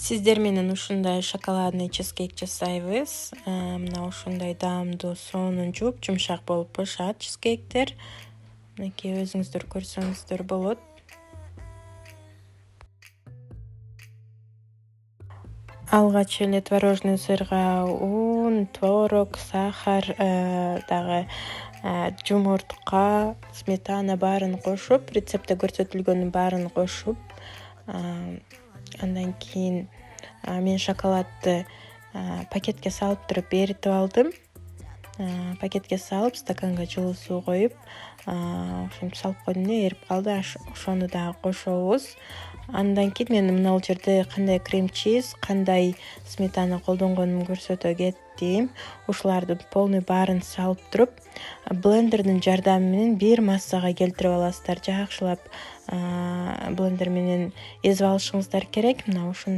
Сиздер менен ушундай шоколадный чизкейк жасайбыз. Мына ушундай даамдуу соонун жууп, жумшак болуп бышат чизкейктер. Мынакей өзүңүздөр көрсөңүздөр болот. Алгач эле творожный сырга ун, творог, сахар, дагы жумуртка, сметана баарын кошуп, рецептте көрсөтүлгөнүн баарын кошуп, андан кийин мен шоколадты пакетке салып туруп эритип алдым. Пакетке салып, стаканга жылуу суу коюп, ошентип салып койдум эле, эрип калды. Ошону дагы кошобуз. Андан кийин мен мына жерде кандай крем-чиз, кандай сметана колдонгонумду көрсөтө кеттим. Ушулардын полный баарын салып туруп, блендердин жардамы менен бир массага келтирип аласыздар. Жакшылап блендер менен эзип алышыңыздар керек. Мына ушундай